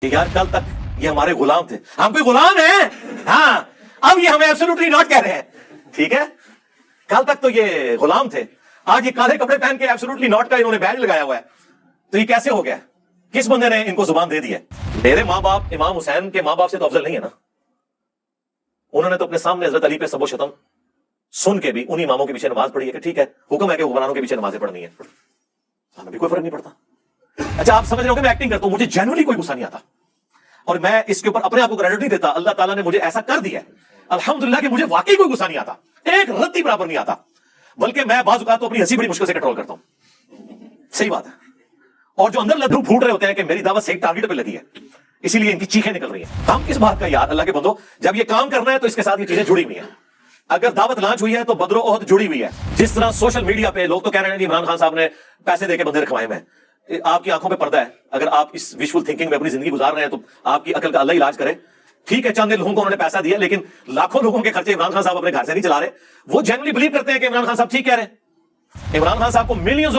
کہ یار کل تک یہ ہمارے غلام تھے، ہم کوئی غلام ہیں؟ ہاں، اب یہ ہمیں ایبسولوٹلی ناٹ کہہ رہے ہیں، ٹھیک ہے؟ کل تک تو یہ غلام تھے، آج یہ کالے کپڑے پہن کے ایبسولوٹلی ناٹ کا انہوں نے بیج لگایا ہوا ہے، تو یہ کیسے ہو گیا؟ کس بندے نے ان کو زبان دے دی ہے؟ میرے ماں باپ امام حسین کے ماں باپ سے تو افضل نہیں ہے نا، انہوں نے تو اپنے سامنے حضرت علی پہ سب و شتم سن کے بھی انہی اماموں کے پیچھے نماز پڑھی ہے کہ ٹھیک ہے، حکم ہے کہ حکمرانوں کے پیچھے نمازیں پڑھنی ہے، ہمیں بھی کوئی فرق نہیں پڑتا۔ اچھا آپ سمجھ رہے ہو کہ میں ایکٹنگ کرتا ہوں، مجھے جینوئنلی کوئی غصہ نہیں آتا، اور میں اس کے اوپر اپنے آپ کو کریڈٹ نہیں دیتا، اللہ تعالیٰ نے مجھے ایسا کر دیا ہے الحمدللہ کہ مجھے واقعی کوئی غصہ نہیں آتا، ایک رتی برابر نہیں آتا، بلکہ میں بعض اوقات تو اپنی ہنسی بڑی مشکل سے کنٹرول کرتا ہوں، صحیح بات ہے، اور جو اندر لڈو پھوٹ رہے ہوتے ہیں کہ میری دعوت صحیح ٹارگٹ پہ لگی ہے، اسی لیے ان کی چیخیں نکل رہی ہیں۔ ہم کس بات کا یار اللہ کے بندو، جب یہ کام کرنا ہے تو اس کے ساتھ یہ چیزیں جڑی ہوئی ہیں۔ اگر دعوت لانچ ہوئی ہے تو بدر و احد جڑی ہوئی ہے۔ جس طرح سوشل میڈیا پہ لوگ تو کہہ رہے ہیں کہ عمران خان صاحب نے پیسے دے کے بندے رکھوائے ہیں، آپ کی آنکھوں پہ پردہ ہے، اگر آپ اس وشفل تھنکنگ میں اپنی زندگی گزار رہے ہیں تو آپ کی عقل کا اللہ علاج کرے۔ ٹھیک ہے چند لوگوں کو انہوں نے پیسہ دیا، لیکن لاکھوں لوگوں کے خرچے عمران خان صاحب اپنے گھر سے نہیں چلا رہے، وہ جنرلی بلیو کرتے ہیں کہ عمران خان صاحب ٹھیک کہہ رہے ہیں۔ عمران خان صاحب کو ملینز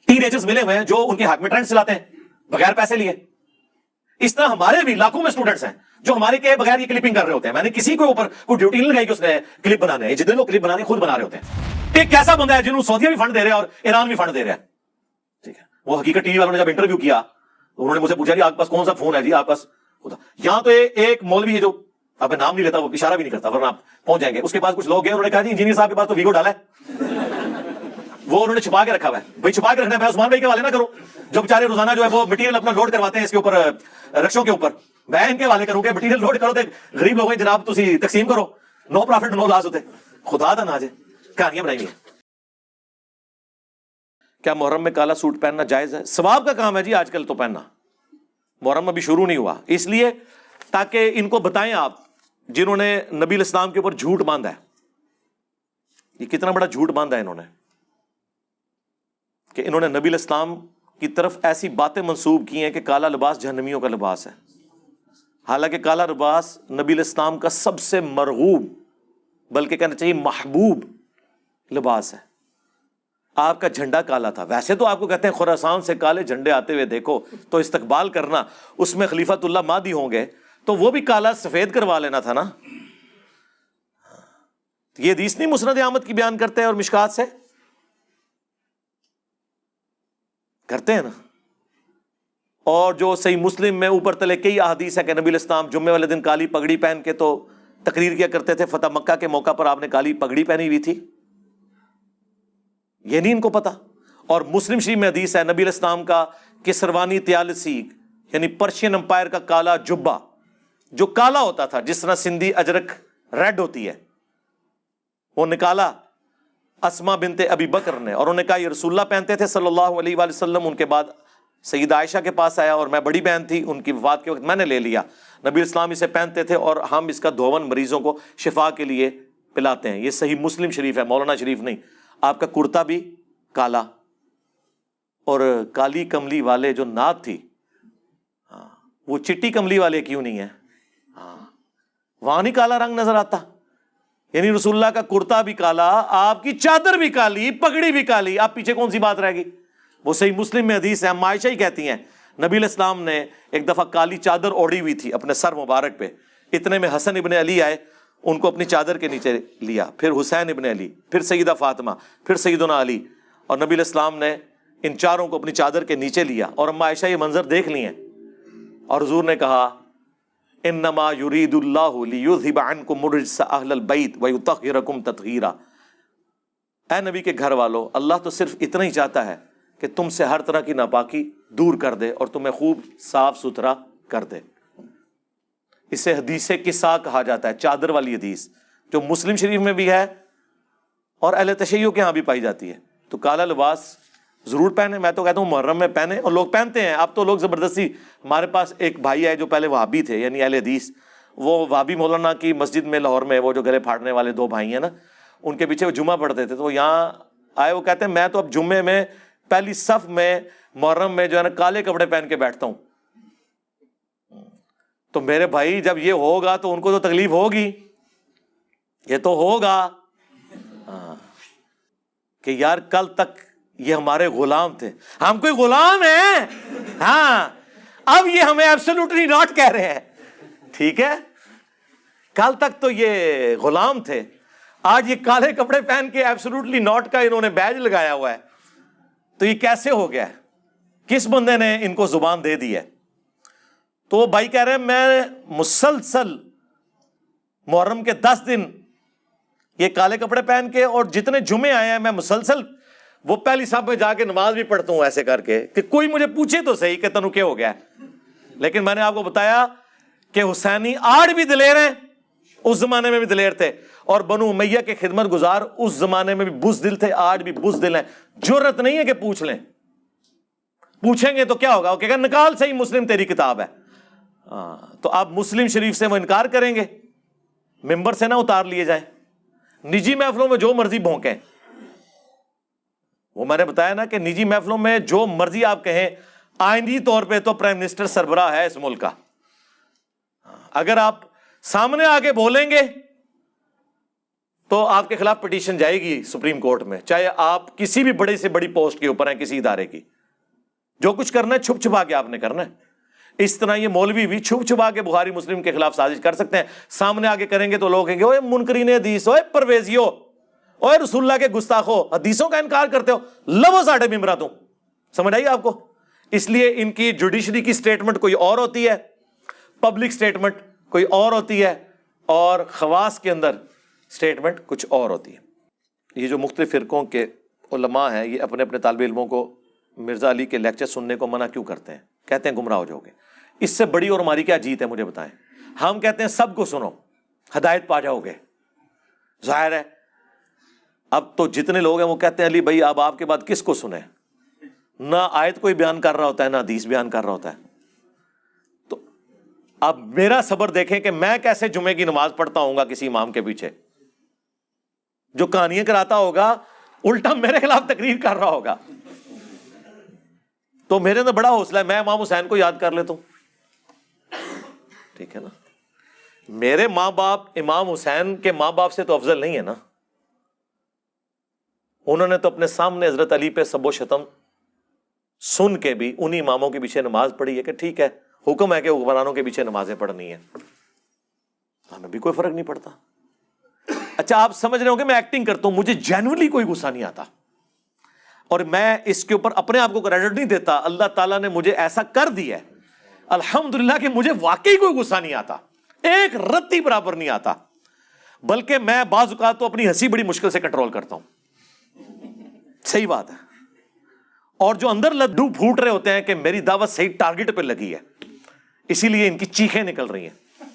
ٹین ایجرز ملے ہوئے ہیں جو ان کے حق میں ٹرینڈ چلاتے ہیں بغیر پیسے لیے۔ اس طرح ہمارے بھی لاکھوں میں اسٹوڈنٹس ہیں جو ہمارے کے بغیر یہ کلپنگ کر رہے ہوتے ہیں، میں نے کسی کے اوپر کوئی ڈیوٹی نہیں لگائی کہ اس نے کلپ بنانے ہیں، جتنے لوگ کلپ بنانے خود بنا رہے ہوتے ہیں۔ ایک کیسا بندہ ہے جنہوں سعودیہ بھی فنڈ دے رہے ہیں اور ایران بھی فنڈ دے رہے ہیں، ٹھیک ہے؟ وہ حقیقت ٹی وی والوں نے جب انٹرویو کیا تو انہوں نے مجھ سے پوچھا جی آپ کے پاس کون سا فون ہے جی آپ پاس خدا، یہاں تو ایک مولوی ہے جو آپ کا نام نہیں لیتا، وہ اشارہ بھی نہیں کرتا ورنہ آپ پہنچ جائیں گے، اس کے پاس کچھ لوگ گئے، انہوں نے کہا جی انجینئر صاحب کے پاس تو ویگو ڈالا ہے، وہ انہوں نے چھپا کے رکھا ہوا ہے۔ بھائی چھپا کے رکھنا ہے، میں عثمان بھائی کے حوالے نہ کروں جو بیچارے روزانہ جو ہے وہ مٹیریل اپنا لوڈ کرواتے ہیں اس کے اوپر رکشوں کے اوپر، میں ان کے حوالے کروں کہ مٹیریل لوڈ کرو تے غریب لوگوں جناب تسی تقسیم کرو، نو پروفٹ نو لاس ہوتے، خدا دا ناز ہے، کہانیاں بنائی ہیں۔ کیا محرم میں کالا سوٹ پہننا جائز ہے؟ ثواب کا کام ہے جی آج کل تو پہننا، محرم ابھی شروع نہیں ہوا، اس لیے تاکہ ان کو بتائیں آپ جنہوں نے نبی الاسلام کے اوپر جھوٹ باندھا ہے، یہ کتنا بڑا جھوٹ باندھا ہے انہوں نے، کہ انہوں نے نبی الاسلام کی طرف ایسی باتیں منسوب کی ہیں کہ کالا لباس جہنمیوں کا لباس ہے، حالانکہ کالا لباس نبی الاسلام کا سب سے مرغوب بلکہ کہنا چاہیے محبوب لباس ہے۔ آپ کا جھنڈا کالا تھا، ویسے تو آپ کو کہتے ہیں خراسان سے کالے جھنڈے آتے ہوئے دیکھو تو استقبال کرنا، اس میں خلیفۃ اللہ مہدی ہوں گے تو وہ بھی کالا سفید کروا لینا تھا نا۔ یہ حدیث نہیں مسند احمد کی بیان کرتے ہیں اور مشکات سے کرتے ہیں نا، اور جو صحیح مسلم میں اوپر تلے کئی احادیث ہے کہ نبی الاسلام جمعے والے دن کالی پگڑی پہن کے تو تقریر کیا کرتے تھے، فتح مکہ کے موقع پر آپ نے کالی پگڑی پہنی ہوئی تھی، یہ نہیں ان کو پتا۔ اور مسلم شریف میں حدیث ہے نبی الاسلام کا کسروانی طیالسی یعنی پرشین امپائر کا کالا جبہ جو کالا ہوتا تھا جس طرح سندھی اجرک ریڈ ہوتی ہے، وہ نکالا اسما بنت ابی بکر نے، اور انہوں نے کہا یہ رسول اللہ پہنتے تھے صلی اللہ علیہ وآلہ وسلم، ان کے بعد سیدہ عائشہ کے پاس آیا اور میں بڑی بہن تھی، ان کی وفات کے وقت میں نے لے لیا، نبی اسلام اسے پہنتے تھے اور ہم اس کا دھون مریضوں کو شفا کے لیے پلاتے ہیں۔ یہ صحیح مسلم شریف ہے، مولانا شریف نہیں۔ آپ کا کرتا بھی کالا، اور کالی کملی والے جو نعت تھی، وہ چٹی کملی والے کیوں نہیں ہے؟ وہاں نہیں کالا رنگ نظر آتا؟ یعنی رسول اللہ کا کرتا بھی کالا، آپ کی چادر بھی کالی، پگڑی بھی کالی، آپ پیچھے کون سی بات رہ گئی؟ وہ صحیح مسلم میں حدیث ہے، ہم عائشہ ہی کہتی ہیں نبی علیہ السلام نے ایک دفعہ کالی چادر اوڑھی ہوئی تھی اپنے سر مبارک پہ، اتنے میں حسن ابن علی آئے، ان کو اپنی چادر کے نیچے لیا، پھر حسین ابن علی، پھر سیدہ فاطمہ، پھر سیدنا علی، اور نبی علیہ السلام نے ان چاروں کو اپنی چادر کے نیچے لیا، اور اما عائشہ یہ منظر دیکھ لی ہیں، اور حضور نے کہا انما یرید اللہ لیذھب عنکم الرجس اہل البیت ویطہرکم تطہیرا، اے نبی کے گھر والو، اللہ تو صرف اتنا ہی چاہتا ہے کہ تم سے ہر طرح کی ناپاکی دور کر دے اور تمہیں خوب صاف ستھرا کر دے۔ اسے حدیث کسا کہا جاتا ہے، چادر والی حدیث جو مسلم شریف میں بھی ہے اور اہل تشیع کے ہاں بھی پائی جاتی ہے۔ تو کالا لباس ضرور پہنے، میں تو کہتا ہوں محرم میں پہنے، اور لوگ پہنتے ہیں، اب تو لوگ زبردستی، ہمارے پاس ایک بھائی ہے جو پہلے وہابی تھے یعنی اہل حدیث، وہ وہابی مولانا کی مسجد میں لاہور میں وہ جو گلے پھاڑنے والے دو بھائی ہیں نا، ان کے پیچھے وہ جمعہ پڑھتے تھے، تو وہ یہاں آئے، وہ کہتے ہیں میں تو اب جمعے میں پہلی صف میں محرم میں جو ہے نا کالے کپڑے پہن کے بیٹھتا ہوں۔ تو میرے بھائی جب یہ ہوگا تو ان کو تو تکلیف ہوگی، یہ تو ہوگا کہ یار کل تک یہ ہمارے غلام تھے، ہم کوئی غلام ہیں؟ ہاں، اب یہ ہمیں ایبسولوٹلی ناٹ کہہ رہے ہیں. ٹھیک ہے, کل تک تو یہ غلام تھے, آج یہ کالے کپڑے پہن کے ایبسولوٹلی ناٹ کا انہوں نے بیج لگایا ہوا ہے. تو یہ کیسے ہو گیا ہے؟ کس بندے نے ان کو زبان دے دی ہے؟ تو وہ بھائی کہہ رہے ہیں میں مسلسل محرم کے 10 دن یہ کالے کپڑے پہن کے, اور جتنے جمعے آئے ہیں میں مسلسل وہ پہلی صف میں جا کے نماز بھی پڑھتا ہوں ایسے کر کے کہ کوئی مجھے پوچھے تو صحیح کہ تنو کیا ہو گیا. لیکن میں نے آپ کو بتایا کہ حسینی آج بھی دلیر ہیں, اس زمانے میں بھی دلیر تھے, اور بنو امیہ کے خدمت گزار اس زمانے میں بھی بزدل تھے, آج بھی بزدل ہیں. جرت نہیں ہے کہ پوچھ لیں, پوچھیں گے تو کیا ہوگا, وہ کہے گا نکال صحیح مسلم تیری کتاب ہے. تو آپ مسلم شریف سے وہ انکار کریں گے, ممبر سے نہ اتار لیے جائیں, نجی محفلوں میں جو مرضی بھونکیں. وہ میں نے بتایا نا کہ نجی محفلوں میں جو مرضی آپ کہیں, آئینی طور پہ تو پرائم منسٹر سربراہ ہے اس ملک کا. اگر آپ سامنے آگے بولیں گے تو آپ کے خلاف پٹیشن جائے گی سپریم کورٹ میں, چاہے آپ کسی بھی بڑی سے بڑی پوسٹ کے اوپر ہیں کسی ادارے کی. جو کچھ کرنا ہے چھپ چھپا کے آپ نے کرنا ہے. اس طرح یہ مولوی بھی چھپ چھپا کے بخاری مسلم کے خلاف سازش کر سکتے ہیں, سامنے آگے کریں گے تو لوگ کہیں گے اوے منکرین حدیث, اوے پرویزیو, اوے رسول اللہ کے گستاخو, حدیثوں کا انکار کرتے ہو, لو ساڑھے ممبرا تم. سمجھ آئی آپ کو؟ اس لیے ان کی جوڈیشری کی سٹیٹمنٹ کوئی اور ہوتی ہے, پبلک سٹیٹمنٹ کوئی اور ہوتی ہے, اور خواص کے اندر سٹیٹمنٹ کچھ اور ہوتی ہے. یہ جو مختلف فرقوں کے علماء ہیں یہ اپنے اپنے طالب علموں کو مرزا علی کے لیکچر سننے کو منع کیوں کرتے ہیں؟ کہتے ہیں گمراہ ہو جاؤ گے. اس سے بڑی اور ہماری کیا جیت ہے مجھے بتائیں؟ ہم کہتے ہیں سب کو سنو, ہدایت پا جاؤ گے. ظاہر ہے اب تو جتنے لوگ ہیں وہ کہتے ہیں علی بھائی اب آپ کے بعد کس کو سنیں, نہ آیت کوئی بیان کر رہا ہوتا ہے نہ حدیث بیان کر رہا ہوتا ہے. تو اب میرا صبر دیکھیں کہ میں کیسے جمعے کی نماز پڑھتا ہوں گا کسی امام کے پیچھے جو کہانیاں کراتا ہوگا, الٹا میرے خلاف تقریر کر رہا ہوگا. تو میرے اندر بڑا حوصلہ ہے, میں امام حسین کو یاد کر لیتا ہوں. ٹھیک ہے نا, میرے ماں باپ امام حسین کے ماں باپ سے تو افضل نہیں ہے نا. انہوں نے تو اپنے سامنے حضرت علی پہ سب و شتم سن کے بھی انہی اماموں کے پیچھے نماز پڑھی ہے کہ ٹھیک ہے حکم ہے کہ حکمرانوں کے پیچھے نمازیں پڑھنی ہے, ہمیں بھی کوئی فرق نہیں پڑتا. اچھا آپ سمجھ رہے ہو کہ میں ایکٹنگ کرتا ہوں, مجھے جینوئنلی کوئی غصہ نہیں آتا, اور میں اس کے اوپر اپنے آپ کو کریڈٹ نہیں دیتا. اللہ تعالیٰ نے مجھے ایسا کر دیا ہے الحمدللہ کہ مجھے واقعی کوئی غصہ نہیں آتا, ایک رتی برابر نہیں آتا. بلکہ میں بعض اوقات تو اپنی ہنسی بڑی مشکل سے کنٹرول کرتا ہوں. صحیح بات ہے. اور جو اندر لڈو پھوٹ رہے ہوتے ہیں کہ میری دعوت صحیح ٹارگٹ پہ لگی ہے, اسی لیے ان کی چیخیں نکل رہی ہیں.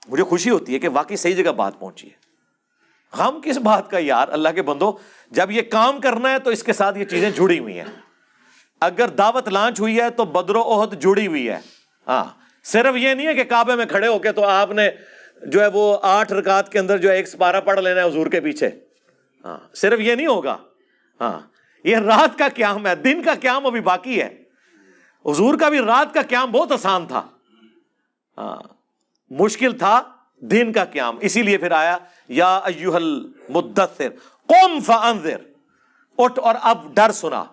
مجھے خوشی ہوتی ہے کہ واقعی صحیح جگہ بات پہنچی ہے. غم کس بات کا یار, اللہ کے بندو, جب یہ کام کرنا ہے تو اس کے ساتھ یہ چیزیں جڑی ہوئی ہیں. اگر دعوت لانچ ہوئی ہے تو بدر و احد جڑی ہوئی ہے. ہاں, صرف یہ نہیں ہے کہ کعبے میں کھڑے ہو کے تو آپ نے جو ہے وہ 8 رکعت کے اندر جو ہے ایک سپارہ پڑھ لینا ہے حضور کے پیچھے. ہاں, صرف یہ نہیں ہوگا. ہاں, یہ رات کا قیام ہے, دن کا قیام ابھی باقی ہے. حضور کا بھی رات کا قیام بہت آسان تھا, ہاں مشکل تھا دن کا قیام. اسی لیے پھر آیا یا ایھا المدثر قم فانذر, اٹھ اور اب ڈر سنا.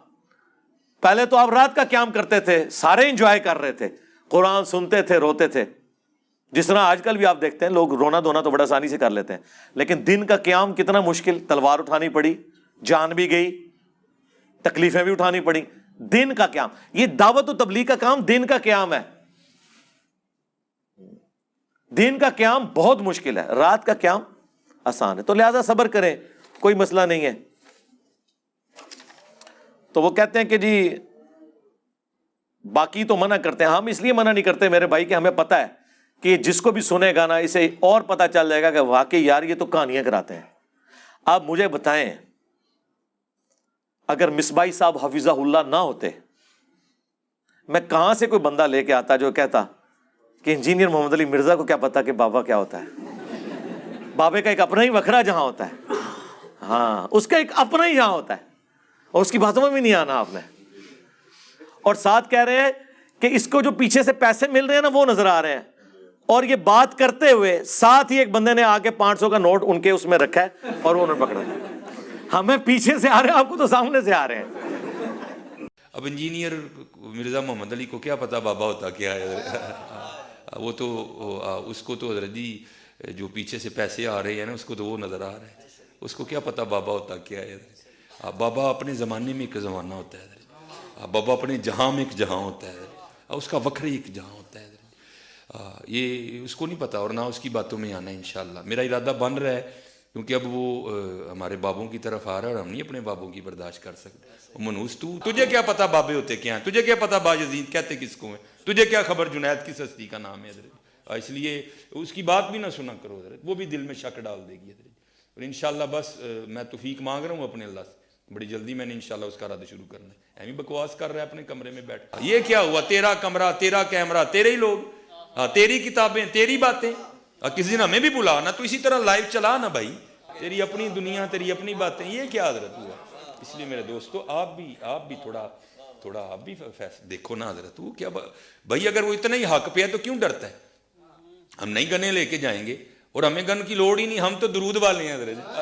پہلے تو آپ رات کا قیام کرتے تھے, سارے انجوائے کر رہے تھے, قرآن سنتے تھے, روتے تھے. جس طرح آج کل بھی آپ دیکھتے ہیں لوگ رونا دھونا تو بڑا آسانی سے کر لیتے ہیں, لیکن دن کا قیام کتنا مشکل. تلوار اٹھانی پڑی, جان بھی گئی, تکلیفیں بھی اٹھانی پڑی. دن کا قیام, یہ دعوت و تبلیغ کا کام دن کا قیام ہے. دن کا قیام بہت مشکل ہے, رات کا قیام آسان ہے. تو لہذا صبر کریں, کوئی مسئلہ نہیں ہے. تو وہ کہتے ہیں کہ جی باقی تو منع کرتے ہیں. ہم اس لیے منع نہیں کرتے میرے بھائی کہ ہمیں پتہ ہے کہ جس کو بھی سنے گا نا اسے اور پتہ چل جائے گا کہ واقعی یار یہ تو کہانیاں کراتے ہیں. آپ مجھے بتائیں اگر مصباحی صاحب حفظہ اللہ نہ ہوتے, میں کہاں سے کوئی بندہ لے کے آتا جو کہتا کہ انجینئر محمد علی مرزا کو کیا پتا کہ بابا کیا ہوتا ہے. بابے کا ایک اپنا ہی وکھرا جہاں ہوتا ہے, ہاں اس کا ایک اپنا ہی جہاں ہوتا ہے, اور اس کی باتوں میں بھی نہیں آنا آپ نے. اور ساتھ کہہ رہے ہیں کہ اس کو جو پیچھے سے پیسے مل رہے ہیں نا وہ نظر آ رہے ہیں. اور یہ بات کرتے ہوئے ساتھ ہی ایک بندے نے آ کے 500 کا نوٹ ان کے اس میں رکھا ہے اور وہ انہوں نے پکڑا. ہمیں پیچھے سے آ رہے ہیں, آپ کو تو سامنے سے آ رہے ہیں. اب انجینئر مرزا محمد علی کو کیا پتہ بابا ہوتا کیا ہے؟ وہ تو اس کو تو حضرت جی جو پیچھے سے پیسے آ رہے ہیں نا اس کو تو وہ نظر آ رہا ہے، اس کو کیا پتہ بابا ہوتا کیا ہے؟ بابا اپنے زمانے میں ایک زمانہ ہوتا ہے، بابا اپنے جہاں میں ایک جہاں ہوتا ہے، اس کا وکھرے ایک جہاں ہوتا ہے، یہ اس کو نہیں پتہ اور نہ اس کی باتوں میں آنا ہے انشاءاللہ۔ میرا ارادہ بن رہا ہے کیونکہ اب وہ ہمارے بابوں کی طرف آ رہا ہے اور ہم نہیں اپنے بابوں کی برداشت کر سکتے۔ منوس تجھے کیا پتہ بابے ہوتے کیا ہیں، تجھے کیا پتہ باجزید کہتے کس کو ہیں، تجھے کیا خبر جنید کس ہستی کا نام ہے حضرت، اس لیے اس کی بات بھی نہ سنا کرو حضرت، وہ بھی دل میں شک ڈال دے گی حضرت۔ اور انشاءاللہ بس میں توفیق مانگ رہا ہوں اپنے اللہ سے، بڑی جلدی میں نے انشاءاللہ اس کا رد شروع کرنا ہے۔ ایمی بکواس کر رہا ہے اپنے کمرے میں بیٹھ، یہ کیا ہوا، تیرا کمرہ، تیرا کیمرہ، تیرے ہی لوگ، تیری کتابیں، تیری باتیں، کسی دن ہمیں بھی بلا نا، تو اسی طرح لائیو چلا نا بھائی، تیری اپنی دنیا، تیری اپنی باتیں، یہ کیا حضرت ہوا؟ اس لیے میرے دوستو آپ بھی تھوڑا آپ بھی دیکھو نا حضرت، وہ کیا بھائی، اگر وہ اتنا ہی حق پہ ہے تو کیوں ڈرتا ہے؟ ہم نہیں گنے لے کے جائیں گے اور ہمیں گن کی لوڑ ہی نہیں، ہم تو درود والے ہیں حضرت،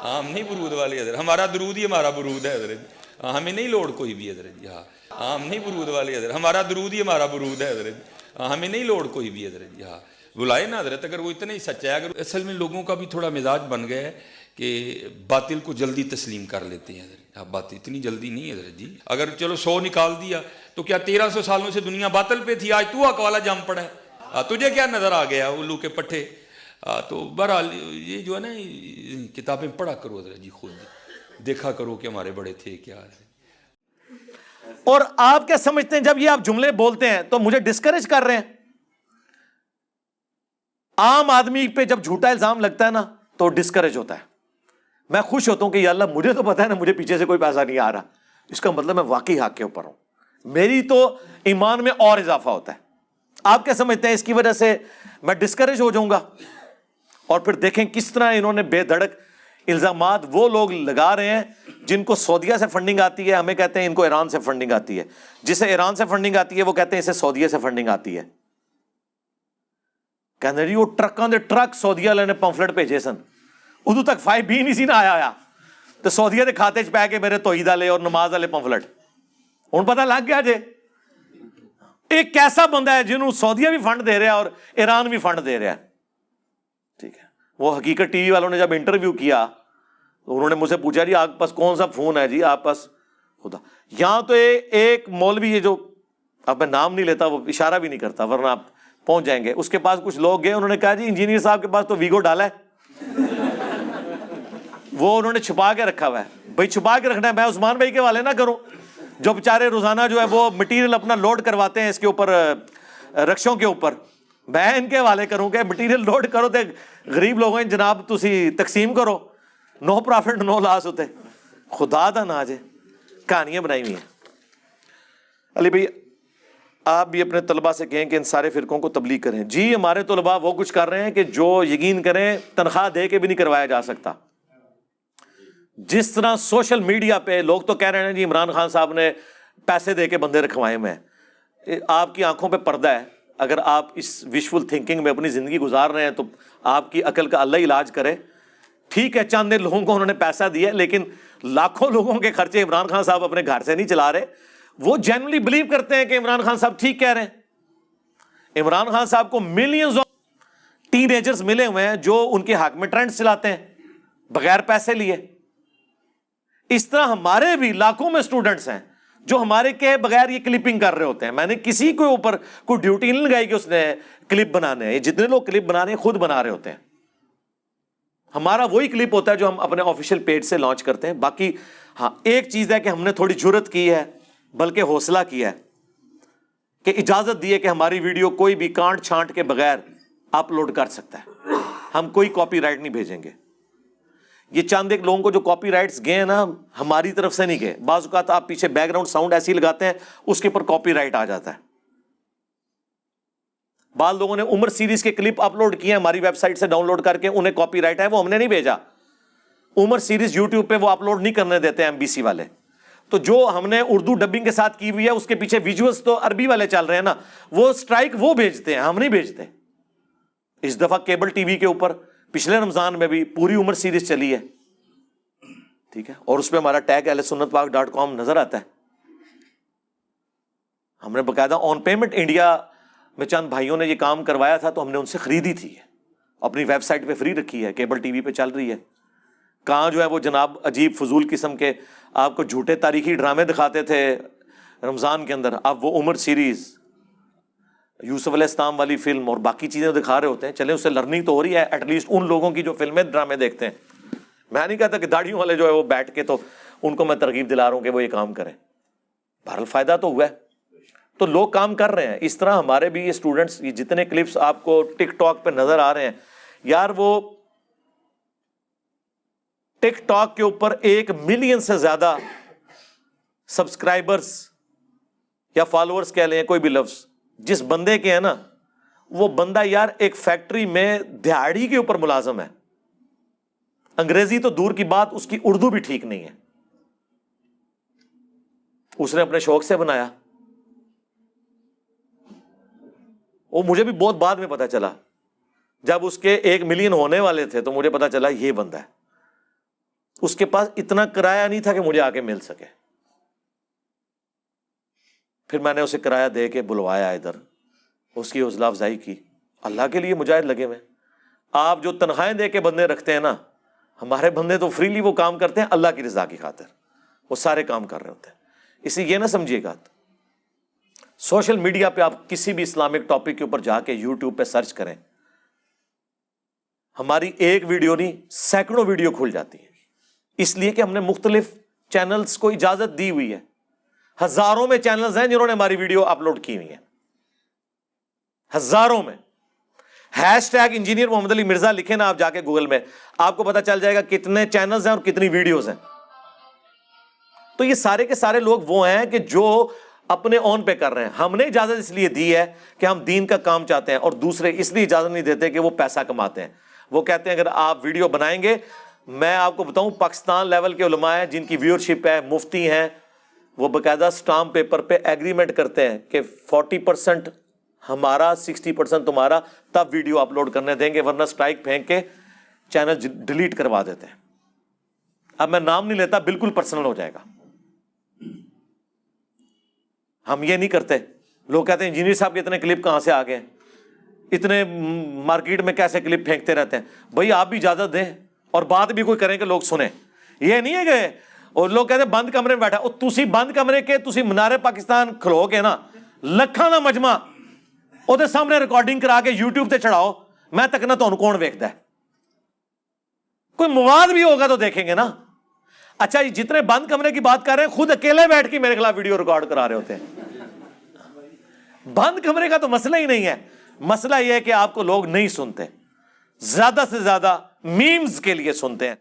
ہم نہیں برود والے حضرت، ہمارا درود ہی ہمارا برود ہے حضرت، ہمیں نہیں لوڑ کوئی بھی حضرت، ہم نہیں برود والے حضرت، ہمارا درود ہی ہمارا برود ہے حضرت، ہمیں نہیں لوڑ کوئی بھی حضرت، بلائے نا حضرت، اگر وہ اتنا ہی سچا ہے۔ اگر اصل میں لوگوں کا بھی تھوڑا مزاج بن گیا ہے کہ باطل کو جلدی تسلیم کر لیتے ہیں حضرت، بات اتنی جلدی نہیں حضرت جی، اگر چلو 100 نکال دیا تو کیا 1300 سالوں سے دنیا باطل پہ تھی، آج تو حق والا جم پڑا ہے، تجھے کیا نظر آ گیا الو کے پٹھے؟ تو بہرحال یہ جو ہے نا کتابیں پڑھا کرو حضرت جی، خود دیکھا کرو کہ ہمارے بڑے تھے کیا ہے۔ اور آپ کیا سمجھتے ہیں جب یہ آپ جملے بولتے ہیں تو مجھے ڈسکریج کر رہے ہیں؟ عام آدمی پہ جب جھوٹا الزام لگتا ہے نا تو ڈسکریج ہوتا ہے، میں خوش ہوتا ہوں کہ یا اللہ مجھے تو پتا ہے نا مجھے پیچھے سے کوئی پیسہ نہیں آ رہا، اس کا مطلب میں واقعی حق کے اوپر ہوں، میری تو ایمان میں اور اضافہ ہوتا ہے۔ آپ کیا سمجھتے ہیں اس کی وجہ سے میں ڈسکریج ہو جاؤں گا؟ اور پھر دیکھیں کس طرح انہوں نے بے دھڑک الزامات وہ لوگ لگا رہے ہیں جن کو سعودیہ سے فنڈنگ آتی ہے، ہمیں کہتے ہیں ان کو ایران سے فنڈنگ آتی ہے، جسے ایران سے فنڈنگ آتی ہے وہ کہتے ہیں اسے سعودیہ سے فنڈنگ آتی ہے۔ کہنے رہی وہ ٹرکاں دے ٹرک سعودیہ والے نے پمفلٹ بھیجے سن، ادو تک 5B نہیں سی نہ آیا تو سعودیہ دے کھاتے چ پہ کے میرے توحید والے اور نماز والے پمفلٹ ہوں پتہ لگ گیا جے۔ ایک کیسا بندہ ہے جنہوں سعودیہ بھی فنڈ دے رہا ہے اور ایران بھی فنڈ دے رہا ہے، ٹھیک ہے۔ وہ حقیقت ٹی وی والوں نے جب انٹرویو کیا انہوں نے مجھ سے پوچھا جی آپ کے پاس کون سا فون ہے جی آپ پاس، خدا یہاں تو ایک مولوی ہے جو اب میں نام نہیں لیتا، وہ اشارہ بھی نہیں کرتا ورنہ آپ پہنچ جائیں گے، اس کے پاس کچھ لوگ گئے، انہوں نے کہا جی انجینئر صاحب کے پاس تو ویگو ڈالا ہے، وہ انہوں نے چھپا کے رکھا ہوا ہے۔ بھائی چھپا کے رکھنا ہے، میں عثمان بھائی کے والے نہ کروں جو بیچارے روزانہ جو ہے وہ مٹیریل اپنا لوڈ کرواتے ہیں اس کے اوپر، رکشوں کے اوپر، میں ان کے حوالے کروں کہ مٹیریل لوڈ کرو تے غریب لوگوں جناب تسی تقسیم کرو، نو پرافٹ نو لاس ہوتے، خدا دا نا جے کہانیاں بنائی ہوئی ہیں۔ علی بھائی آپ بھی اپنے طلباء سے کہیں کہ ان سارے فرقوں کو تبلیغ کریں۔ جی ہمارے طلباء وہ کچھ کر رہے ہیں کہ جو یقین کریں تنخواہ دے کے بھی نہیں کروایا جا سکتا۔ جس طرح سوشل میڈیا پہ لوگ تو کہہ رہے ہیں جی عمران خان صاحب نے پیسے دے کے بندے رکھوائے ہوئے ہیں، آپ کی آنکھوں پہ پردہ ہے، اگر آپ اس وشفل تھنکنگ میں اپنی زندگی گزار رہے ہیں تو آپ کی عقل کا اللہ علاج کرے۔ ٹھیک ہے چند لوگوں کو انہوں نے پیسہ دیا لیکن لاکھوں لوگوں کے خرچے عمران خان صاحب اپنے گھر سے نہیں چلا رہے، وہ جینولی بلیو کرتے ہیں کہ عمران خان صاحب ٹھیک کہہ رہے ہیں۔ عمران خان صاحب کو ملینز آف ٹین ایجرز ملے ہوئے ہیں جو ان کے حق میں ٹرینڈ چلاتے ہیں بغیر پیسے لیے۔ اس طرح ہمارے بھی لاکھوں میں اسٹوڈنٹس ہیں جو ہمارے کے بغیر یہ کلپنگ کر رہے ہوتے ہیں۔ میں نے کسی کے اوپر کوئی ڈیوٹی نہیں لگائی کہ اس نے کلپ بنانے ہیں، جتنے لوگ کلپ بنا رہے ہیں خود بنا رہے ہوتے ہیں۔ ہمارا وہی کلپ ہوتا ہے جو ہم اپنے آفیشیل پیج سے لانچ کرتے ہیں۔ باقی ہاں ایک چیز ہے کہ ہم نے تھوڑی جرت کی ہے بلکہ حوصلہ کیا ہے کہ اجازت دی ہے کہ ہماری ویڈیو کوئی بھی کانٹ چھانٹ کے بغیر اپلوڈ کر سکتا ہے، ہم کوئی کاپی رائٹ نہیں بھیجیں گے۔ یہ چند ایک لوگوں کو جو کاپی رائٹس گئے ہیں نا ہماری طرف سے نہیں گئے، بعض اوقات آپ پیچھے بیک گراؤنڈ ساؤنڈ ایسی لگاتے ہیں اس کے اوپر کاپی رائٹ آ جاتا ہے۔ بعض لوگوں نے عمر سیریز کے کلپ اپلوڈ کیے ہیں ہماری ویب سائٹ سے ڈاؤن لوڈ کر کے، انہیں کاپی رائٹ ہے، وہ ہم نے نہیں بھیجا۔ عمر سیریز یوٹیوب پہ وہ اپلوڈ نہیں کرنے دیتے ہیں MBC والے، تو جو ہم نے اردو ڈبنگ کے ساتھ کی ہوئی ہے اس کے پیچھے ویژولز تو عربی والے چل رہے ہیں نا، وہ اسٹرائک وہ بھیجتے ہیں، ہم نہیں بھیجتے۔ اس دفعہ کیبل ٹی وی کے اوپر پچھلے رمضان میں بھی پوری عمر سیریز چلی ہے، ٹھیک ہے، اور اس پہ ہمارا ٹیگ اہلسنت پاک .com نظر آتا ہے۔ ہم نے باقاعدہ آن پیمنٹ انڈیا میں چند بھائیوں نے یہ کام کروایا تھا تو ہم نے ان سے خریدی تھی، اپنی ویب سائٹ پہ فری رکھی ہے، کیبل ٹی وی پہ چل رہی ہے. کہاں جو ہے وہ جناب عجیب فضول قسم کے آپ کو جھوٹے تاریخی ڈرامے دکھاتے تھے رمضان کے اندر، اب وہ عمر سیریز، یوسف علیہ السلام والی فلم اور باقی چیزیں دکھا رہے ہوتے ہیں. چلیں اس سے لرننگ تو ہو رہی ہے ایٹ لیسٹ ان لوگوں کی جو فلمیں ڈرامے دیکھتے ہیں. میں نہیں کہتا کہ داڑھیوں والے جو ہے وہ بیٹھ کے تو ان کو میں ترغیب دلا رہا ہوں کہ وہ یہ کام کریں، بہرحال فائدہ تو ہوا ہے. تو لوگ کام کر رہے ہیں. اس طرح ہمارے بھی یہ اسٹوڈنٹس، یہ جتنے کلپس آپ کو ٹک ٹاک پہ نظر آ رہے ہیں، یار وہ ٹک ٹاک کے اوپر 1 ملین سے زیادہ سبسکرائبرز یا فالوورز کہہ لیں، کوئی بھی لفظ جس بندے کے ہیں نا، وہ بندہ یار ایک فیکٹری میں دہاڑی کے اوپر ملازم ہے. انگریزی تو دور کی بات، اس کی اردو بھی ٹھیک نہیں ہے. اس نے اپنے شوق سے بنایا. وہ مجھے بھی بہت بعد میں پتا چلا، جب اس کے 1 ملین ہونے والے تھے تو مجھے پتا چلا یہ بندہ ہے. اس کے پاس اتنا کرایہ نہیں تھا کہ مجھے آ کے مل سکے. پھر میں نے اسے کرایہ دے کے بلوایا ادھر، اس کی حوصلہ افزائی کی. اللہ کے لیے مجاہد لگے ہوئے. آپ جو تنخواہیں دے کے بندے رکھتے ہیں نا، ہمارے بندے تو فریلی وہ کام کرتے ہیں اللہ کی رضا کی خاطر، وہ سارے کام کر رہے ہوتے ہیں. اسی یہ نہ سمجھیے گا، سوشل میڈیا پہ آپ کسی بھی اسلامک ٹاپک کے اوپر جا کے یوٹیوب پہ سرچ کریں، ہماری ایک ویڈیو نہیں سینکڑوں ویڈیو کھل جاتی ہیں. اس لیے کہ ہم نے مختلف چینلز کو اجازت دی ہوئی ہے. ہزاروں میں چینلز ہیں جنہوں نے ہماری ویڈیو اپلوڈ کی ہوئی ہیں، ہزاروں میں. #، انجینئر محمد علی مرزا لکھیں نا آپ جا کے گوگل میں، آپ کو پتا چل جائے گا کتنے چینلز ہیں اور کتنی ویڈیوز ہیں. تو یہ سارے کے سارے لوگ وہ ہیں کہ جو اپنے اون پہ کر رہے ہیں. ہم نے اجازت اس لیے دی ہے کہ ہم دین کا کام چاہتے ہیں، اور دوسرے اس لیے اجازت نہیں دیتے کہ وہ پیسہ کماتے ہیں. وہ کہتے ہیں اگر آپ ویڈیو بنائیں گے، میں آپ کو بتاؤں پاکستان لیول کے علماء ہیں جن کی ویورشپ ہے، مفتی ہیں، وہ باقاعدہ سٹامپ پیپر پہ ایگریمنٹ کرتے ہیں کہ 40% ہمارا 60% تمہارا، تب ویڈیو اپلوڈ کرنے دیں گے، ورنہ سٹرائک پھینک کے چینل ڈیلیٹ کروا دیتے ہیں. اب میں نام نہیں لیتا، بالکل پرسنل ہو جائے گا. ہم یہ نہیں کرتے. لوگ کہتے ہیں انجینئر صاحب کے اتنے کلپ کہاں سے آ گئے، اتنے مارکیٹ میں کیسے کلپ پھینکتے رہتے ہیں. بھائی آپ بھی اجازت دیں اور بات بھی کوئی کریں کہ لوگ سنیں. یہ نہیں ہے کہ اور لوگ کہتے ہیں بند کمرے میں بیٹھا. تسی بند کمرے کے تسی منارے پاکستان کھلو کے نا لکھاں دا مجمع وہ سامنے ریکارڈنگ کرا کے یوٹیوب تے چڑھاؤ، میں تک نہ تو کون ویکھدا ہے. کوئی مواد بھی ہوگا تو دیکھیں گے نا. اچھا یہ جتنے بند کمرے کی بات کر رہے ہیں خود اکیلے بیٹھ کے میرے خلاف ویڈیو ریکارڈ کرا رہے ہوتے ہیں. بند کمرے کا تو مسئلہ ہی نہیں ہے. مسئلہ یہ ہے کہ آپ کو لوگ نہیں سنتے، زیادہ سے زیادہ میمز کے لیے سنتے ہیں.